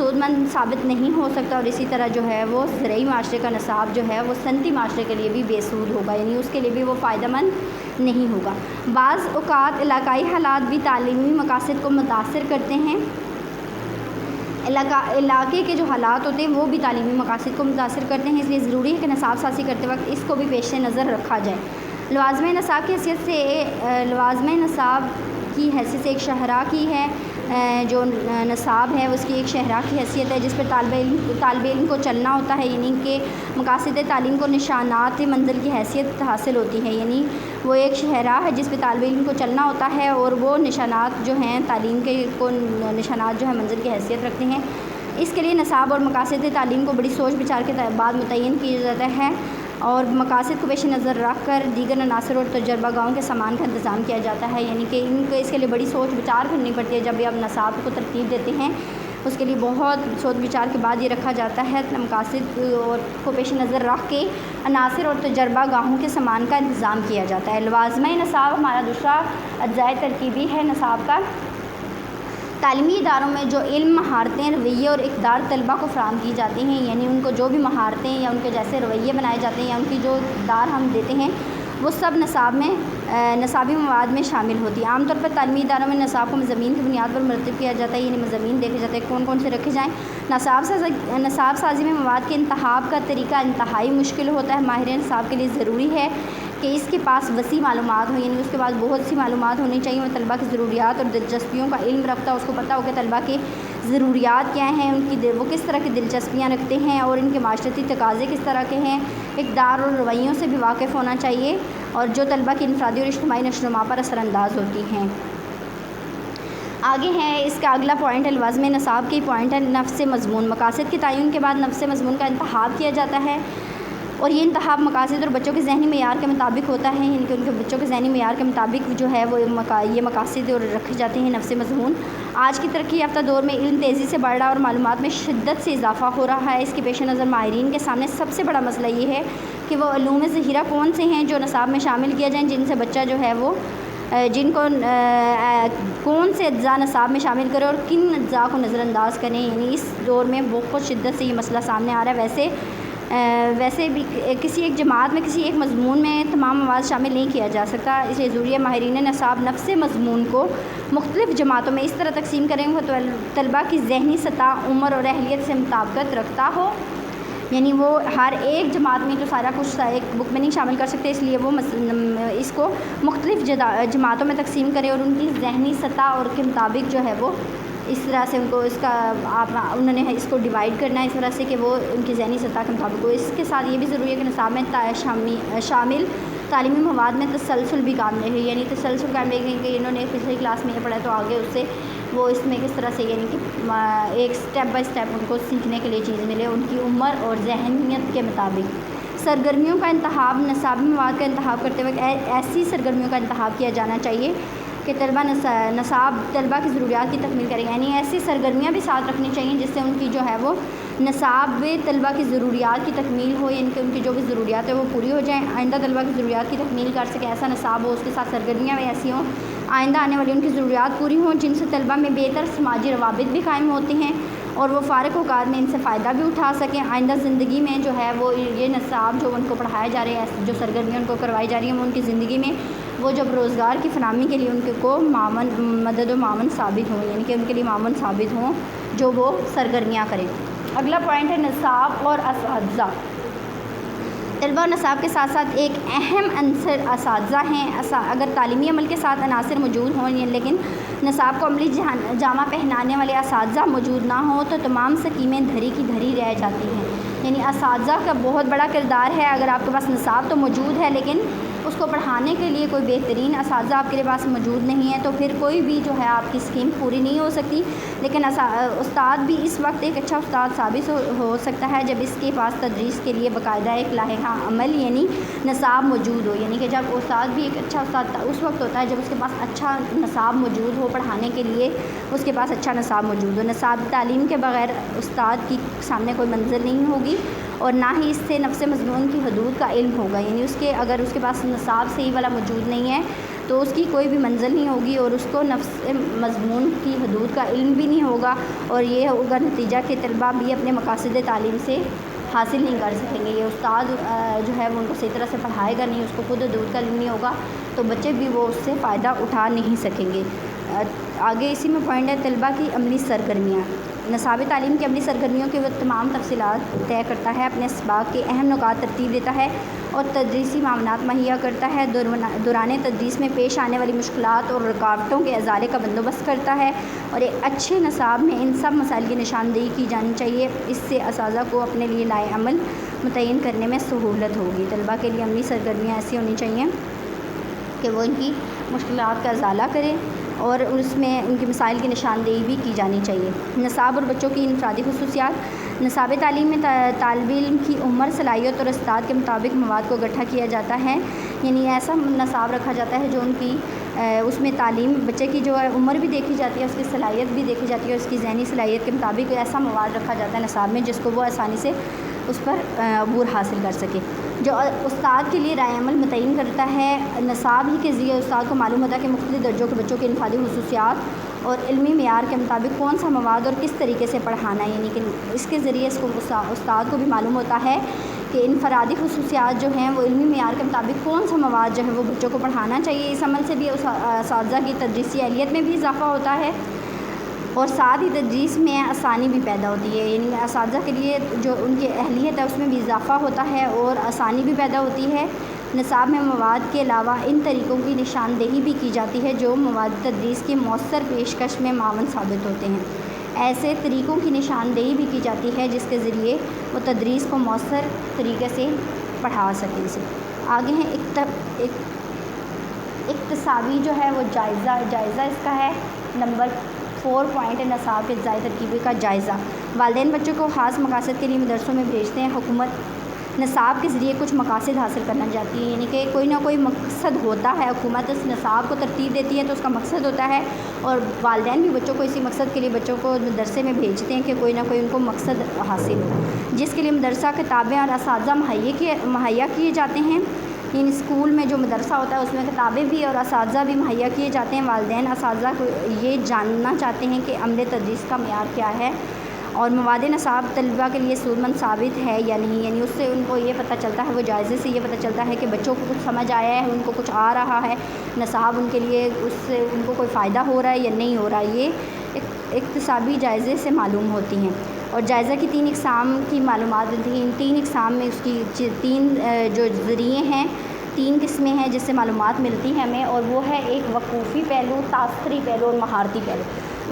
سود مند ثابت نہیں ہو سکتا، اور اسی طرح جو ہے وہ زرعی معاشرے کا نصاب جو ہے وہ صنعتی معاشرے کے لیے بھی بے سود ہوگا، یعنی اس کے لیے بھی وہ فائدہ مند نہیں ہوگا۔ بعض اوقات علاقائی حالات بھی تعلیمی مقاصد کو متاثر کرتے ہیں، علاقے کے جو حالات ہوتے ہیں وہ بھی تعلیمی مقاصد کو متاثر کرتے ہیں، اس لیے ضروری ہے کہ نصاب سازی کرتے وقت اس کو بھی پیش نظر رکھا جائے۔ لوازمہ نصاب کی حیثیت سے لوازمہ نصاب کی حیثیت سے ایک شاہراہ کی ہے، جو نصاب ہے اس کی ایک شاہراہ کی حیثیت ہے جس پر طالب علم کو چلنا ہوتا ہے، یعنی کہ مقاصد تعلیم کو نشانات منزل کی حیثیت حاصل ہوتی ہے، یعنی وہ ایک شاہراہ ہے جس پہ طالب علم کو چلنا ہوتا ہے، اور وہ نشانات جو ہیں تعلیم کے نشانات جو ہیں منزل کی حیثیت رکھتے ہیں۔ اس کے لیے نصاب اور مقاصد تعلیم کو بڑی سوچ بچار کے بعد متعین کیا جاتا ہے، اور مقاصد کو پیش نظر رکھ کر دیگر عناصر اور تجربہ گاؤں کے سامان کا انتظام کیا جاتا ہے، یعنی کہ ان کو اس کے لیے بڑی سوچ بچار کرنی پڑتی ہے۔ جب بھی آپ نصاب کو ترتیب دیتے ہیں اس کے لیے بہت سوچ بچار کے بعد یہ رکھا جاتا ہے، مقاصد اور کو پیش نظر رکھ کے عناصر اور تجربہ گاہوں کے سامان کا انتظام کیا جاتا ہے۔ لوازمہ نصاب ہمارا دوسرا اجزائے ترکیبی ہے نصاب کا۔ تعلیمی اداروں میں جو علم، مہارتیں، رویے اور اقدار طلباء کو فراہم کی جاتی ہیں، یعنی ان کو جو بھی مہارتیں یا ان کے جیسے رویے بنائے جاتے ہیں یا ان کی جو اقدار ہم دیتے ہیں وہ سب نصابی مواد میں شامل ہوتی ہے۔ عام طور پر تعلیمی اداروں میں نصاب کو مضامین کی بنیاد پر مرتب کیا جاتا ہے، یعنی مضامین دیکھے جاتے ہیں کون کون سے رکھے جائیں۔ نصاب سازی میں مواد کے انتخاب کا طریقہ انتہائی مشکل ہوتا ہے۔ ماہر نصاب کے لیے ضروری ہے کہ اس کے پاس وسیع معلومات ہو، یعنی اس کے پاس بہت سی معلومات ہونی چاہیے، وہ طلباء کی ضروریات اور دلچسپیوں کا علم رکھتا ہے، اس کو پتہ ہو کہ طلباء کی ضروریات کیا ہیں، وہ کس طرح کی دلچسپیاں رکھتے ہیں اور ان کے معاشرتی تقاضے کس طرح کے ہیں، اقدار اور رویوں سے بھی واقف ہونا چاہیے، اور جو طلباء کی انفرادی اور اجتماعی نشو و نما پر اثر انداز ہوتی ہیں۔ آگے ہے اس کا اگلا پوائنٹ ہے لوازمہ نصاب کی پوائنٹ ہے نفس مضمون۔ مقاصد کے تعین کے بعد نفس مضمون کا انتخاب کیا جاتا ہے، اور یہ انتخاب مقاصد اور بچوں کے ذہنی معیار کے مطابق ہوتا ہے، یعنی کہ ان کے بچوں کے ذہنی معیار کے مطابق جو ہے وہ یہ مقاصد اور رکھے جاتے ہیں نفس مضمون۔ آج کی ترقی یافتہ دور میں علم تیزی سے بڑھ رہا ہے اور معلومات میں شدت سے اضافہ ہو رہا ہے۔ اس کے پیش نظر ماہرین کے سامنے سب سے بڑا مسئلہ یہ ہے کہ وہ علوم ظہیرہ کون سے ہیں جو نصاب میں شامل کیا جائیں، جن سے بچہ جو ہے وہ جن کو کون سے اجزاء نصاب میں شامل کرے اور کن اجزاء کو نظر انداز کریں، یعنی اس دور میں بہت شدت سے یہ مسئلہ سامنے آ رہا ہے۔ ویسے بھی کسی ایک جماعت میں کسی ایک مضمون میں تمام مواد شامل نہیں کیا جا سکتا، اس لیے ضروری ہے ماہرین نصاب نفس مضمون کو مختلف جماعتوں میں اس طرح تقسیم کریں وہ طلباء کی ذہنی سطح، عمر اور اہلیت سے مطابقت رکھتا ہو، یعنی وہ ہر ایک جماعت میں تو سارا کچھ ایک بک میں نہیں شامل کر سکتے، اس لیے وہ اس کو مختلف جماعتوں میں تقسیم کریں اور ان کی ذہنی سطح اور کے مطابق جو ہے وہ اس طرح سے ان کو انہوں نے اس کو ڈیوائڈ کرنا ہے اس طرح سے کہ وہ ان کی ذہنی سطح کے مطابق ہو۔ اس کے ساتھ یہ بھی ضروری ہے کہ نصاب میں شامل تعلیمی مواد میں تسلسل بھی قائم رہے، یعنی تسلسل قائم رہے کہ انہوں نے پچھلی کلاس میں یہ پڑھا تو آگے اس سے وہ اس میں کس طرح سے یعنی کہ ایک سٹیپ بائی سٹیپ ان کو سیکھنے کے لیے چیز ملے ان کی عمر اور ذہنیت کے مطابق۔ سرگرمیوں کا انتخاب نصابی مواد کا انتخاب کرتے وقت ایسی سرگرمیوں کا انتخاب کیا جانا چاہیے کہ نصاب طلباء کی ضروریات کی تکمیل کریں، یعنی ایسی سرگرمیاں بھی ساتھ رکھنی چاہیے جس سے ان کی جو ہے وہ نصاب طلباء کی ضروریات کی تکمیل ہو، یعنی کہ ان کی جو بھی ضروریات ہے وہ پوری ہو جائیں، آئندہ طلباء کی ضروریات کی تکمیل کر سکے، ایسا نصاب ہو، اس کے ساتھ سرگرمیاں بھی ایسی ہوں آئندہ آنے والی ان کی ضروریات پوری ہوں، جن سے طلباء میں بہتر سماجی روابط بھی قائم ہوتے ہیں اور وہ فارغ اوقات میں ان سے فائدہ بھی اٹھا سکیں۔ آئندہ زندگی میں جو ہے وہ یہ نصاب جو ان کو پڑھایا جا رہے ہیں، جو سرگرمیاں ان کو کروائی جا رہی ہیں، وہ ان کی زندگی میں وہ جب روزگار کی فراہمی کے لیے ان کو مدد و معاون ثابت ہوں، یعنی کہ ان کے لیے معاون ثابت ہوں جو وہ سرگرمیاں کریں۔ اگلا پوائنٹ ہے نصاب اور اساتذہ۔ طلباء اور نصاب کے ساتھ ساتھ ایک اہم عنصر اساتذہ ہیں۔ اگر تعلیمی عمل کے ساتھ عناصر موجود ہوں لیکن نصاب کو عملی جامہ پہنانے والے اساتذہ موجود نہ ہوں تو تمام سکیمیں دھری کی دھری رہ جاتی ہیں، یعنی اساتذہ کا بہت بڑا کردار ہے۔ اگر آپ کے پاس نصاب تو موجود ہے لیکن اس کو پڑھانے کے لیے کوئی بہترین اساتذہ آپ کے پاس موجود نہیں ہے تو پھر کوئی بھی جو ہے آپ کی اسکیم پوری نہیں ہو سکتی۔ لیکن استاد بھی اس وقت ایک اچھا استاد ثابت ہو سکتا ہے جب اس کے پاس تدریس کے لیے باقاعدہ ایک لاحقہ عمل یعنی نصاب موجود ہو، یعنی کہ جب استاد بھی ایک اچھا استاد اس وقت ہوتا ہے جب اس کے پاس اچھا نصاب موجود ہو، پڑھانے کے لیے اس کے پاس اچھا نصاب موجود ہو۔ نصاب تعلیم کے بغیر استاد کی سامنے کوئی منزل نہیں ہوگی اور نہ ہی اس سے نفس مضمون کی حدود کا علم ہوگا، یعنی اگر اس کے پاس نصاب صحیح والا موجود نہیں ہے تو اس کی کوئی بھی منزل نہیں ہوگی اور اس کو نفس مضمون کی حدود کا علم بھی نہیں ہوگا، اور یہ ہوگا نتیجہ کہ طلبہ بھی اپنے مقاصد تعلیم سے حاصل نہیں کر سکیں گے۔ یہ استاد جو ہے وہ ان کو صحیح طرح سے پڑھائے گا نہیں، اس کو خود حدود کا علم نہیں ہوگا، تو بچے بھی وہ اس سے فائدہ اٹھا نہیں سکیں گے۔ آگے اسی میں پوائنٹ ہے طلبہ کی عملی سرگرمیاں۔ نصاب تعلیم کی عملی سرگرمیوں کی وہ تمام تفصیلات طے کرتا ہے، اپنے اسباق کے اہم نکات ترتیب دیتا ہے اور تدریسی معاونات مہیا کرتا ہے، دوران تدریس میں پیش آنے والی مشکلات اور رکاوٹوں کے ازالے کا بندوبست کرتا ہے، اور ایک اچھے نصاب میں ان سب مسائل کی نشاندہی کی جانی چاہیے۔ اس سے اساتذہ کو اپنے لیے لائے عمل متعین کرنے میں سہولت ہوگی۔ طلبہ کے لیے عملی سرگرمیاں ایسی ہونی چاہیے کہ وہ ان کی مشکلات کا ازالہ کریں اور اس میں ان کے مسائل کی نشاندہی بھی کی جانی چاہیے۔ نصاب اور بچوں کی انفرادی خصوصیات۔ نصاب تعلیم میں طالب علم کی عمر، صلاحیت اور استعداد کے مطابق مواد کو اکٹھا کیا جاتا ہے، یعنی ایسا نصاب رکھا جاتا ہے جو ان کی اس میں تعلیم بچے کی جو ہے عمر بھی دیکھی جاتی ہے، اس کی صلاحیت بھی دیکھی جاتی ہے، اس کی ذہنی صلاحیت کے مطابق ایسا مواد رکھا جاتا ہے نصاب میں جس کو وہ آسانی سے اس پر عبور حاصل کر سکے۔ جو استاد کے لیے رائے عمل متعین کرتا ہے، نصاب ہی کے ذریعے استاد کو معلوم ہوتا ہے کہ مختلف درجوں کے بچوں کے انفرادی خصوصیات اور علمی معیار کے مطابق کون سا مواد اور کس طریقے سے پڑھانا ہے، یعنی کہ اس کے ذریعے اس کو استاد کو بھی معلوم ہوتا ہے کہ انفرادی خصوصیات جو ہیں وہ علمی معیار کے مطابق کون سا مواد جو ہے وہ بچوں کو پڑھانا چاہیے۔ اس عمل سے بھی اساتذہ کی تدریسی اہلیت میں بھی اضافہ ہوتا ہے اور ساتھ ہی تدریس میں آسانی بھی پیدا ہوتی ہے، یعنی اساتذہ کے لیے جو ان کی اہلیت ہے اس میں بھی اضافہ ہوتا ہے اور آسانی بھی پیدا ہوتی ہے۔ نصاب میں مواد کے علاوہ ان طریقوں کی نشاندہی بھی کی جاتی ہے جو مواد تدریس کی مؤثر پیشکش میں معاون ثابت ہوتے ہیں۔ ایسے طریقوں کی نشاندہی بھی کی جاتی ہے جس کے ذریعے وہ تدریس کو مؤثر طریقے سے پڑھا سکیں اسے۔ آگے ہیں اقتصابی جو ہے وہ جائزہ اس کا ہے نمبر 4 پوائنٹ، نصاب کے اجزائے ترکیبی کا جائزہ۔ والدین بچوں کو خاص مقاصد کے لیے مدرسوں میں بھیجتے ہیں۔ حکومت نصاب کے ذریعے کچھ مقاصد حاصل کرنا چاہتی ہے، یعنی کہ کوئی نہ کوئی مقصد ہوتا ہے، حکومت اس نصاب کو ترتیب دیتی ہے تو اس کا مقصد ہوتا ہے، اور والدین بھی بچوں کو اسی مقصد کے لیے بچوں کو مدرسے میں بھیجتے ہیں کہ کوئی نہ کوئی ان کو مقصد حاصل ہو، جس کے لیے مدرسہ کتابیں اور اساتذہ مہیا کیے جاتے ہیں۔ یعنی اسکول میں جو مدرسہ ہوتا ہے اس میں کتابیں بھی اور اساتذہ بھی مہیا کیے جاتے ہیں۔ والدین اساتذہ کو یہ جاننا چاہتے ہیں کہ عمل تدریس کا معیار کیا ہے اور مواد نصاب طلبہ کے لیے سود مند ثابت ہے یا نہیں، یعنی اس سے ان کو یہ پتہ چلتا ہے، وہ جائزے سے یہ پتہ چلتا ہے کہ بچوں کو کچھ سمجھ آیا ہے، ان کو کچھ آ رہا ہے، نصاب ان کے لیے اس سے ان کو کوئی فائدہ ہو رہا ہے یا نہیں ہو رہا ہے، یہ اقتصابی جائزے سے معلوم ہوتی ہیں۔ اور جائزہ کی 3 اقسام کی معلومات تھیں، ان 3 اقسام میں اس کی 3 جو ذریعے ہیں، 3 قسمیں ہیں جس سے معلومات ملتی ہیں ہمیں، اور وہ ہے ایک وقوفی پہلو، تاثری پہلو اور مہارتی پہلو۔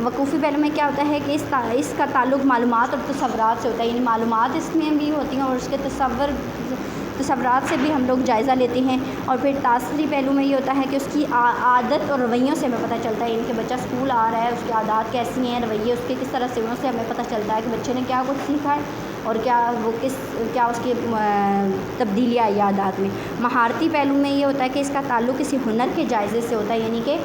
وقوفی پہلو میں کیا ہوتا ہے کہ اس کا تعلق معلومات اور تصورات سے ہوتا ہے، یعنی معلومات اس میں بھی ہوتی ہیں اور اس کے تصورات سے بھی ہم لوگ جائزہ لیتے ہیں۔ اور پھر تاثری پہلو میں یہ ہوتا ہے کہ اس کی عادت اور رویوں سے ہمیں پتہ چلتا ہے، یعنی کہ بچہ اسکول آ رہا ہے، اس کی عادات کیسی ہیں، رویے اس کے کس طرح سے، ان سے ہمیں پتہ چلتا ہے کہ بچے نے کیا کچھ سیکھا ہے اور کیا اس کی تبدیلیاں آئی عادات میں۔ مہارتی پہلو میں یہ ہوتا ہے کہ اس کا تعلق کسی ہنر کے جائزے سے ہوتا ہے، یعنی کہ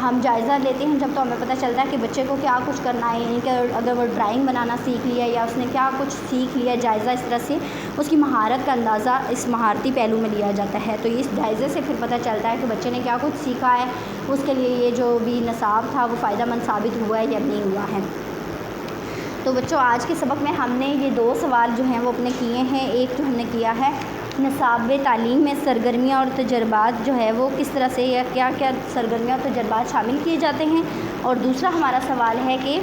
ہم جائزہ لیتے ہیں جب تو ہمیں پتہ چلتا ہے کہ بچے کو کیا کچھ کرنا ہے، یعنی کہ اگر وہ ڈرائنگ بنانا سیکھ لیا یا اس نے کیا کچھ سیکھ لیا، جائزہ اس طرح سے اس کی مہارت کا اندازہ اس مہارتی پہلو میں لیا جاتا ہے، تو اس جائزے سے پھر پتہ چلتا ہے کہ بچے نے کیا کچھ سیکھا ہے، اس کے لیے یہ جو بھی نصاب تھا وہ فائدہ مند ثابت ہوا ہے یا نہیں ہوا ہے۔ تو بچوں آج کے سبق میں ہم نے یہ 2 سوال جو ہیں وہ اپنے کیے ہیں۔ ایک جو ہم نے کیا ہے نصاب تعلیم میں سرگرمیاں اور تجربات جو ہے وہ کس طرح سے یا کیا کیا سرگرمیاں اور تجربات شامل کیے جاتے ہیں، اور دوسرا ہمارا سوال ہے کہ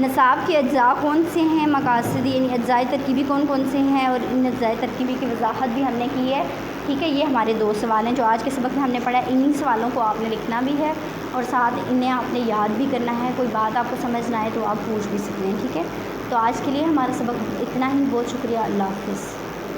نصاب کے اجزاء کون سے ہیں، مقاصد یعنی اجزائے ترکیبی کون کون سے ہیں، اور ان اجزائے ترکیبی کی وضاحت بھی ہم نے کی ہے۔ ٹھیک ہے، یہ ہمارے 2 سوال ہیں جو آج کے سبق میں ہم نے پڑھا ہے۔ انہی سوالوں کو آپ نے لکھنا بھی ہے اور ساتھ انہیں آپ نے یاد بھی کرنا ہے، کوئی بات آپ کو سمجھ نہ آئے تو آپ پوچھ بھی سکتے ہیں۔ ٹھیک ہے، تو آج کے لیے ہمارا سبق اتنا ہی، بہت شکریہ، اللہ حافظ۔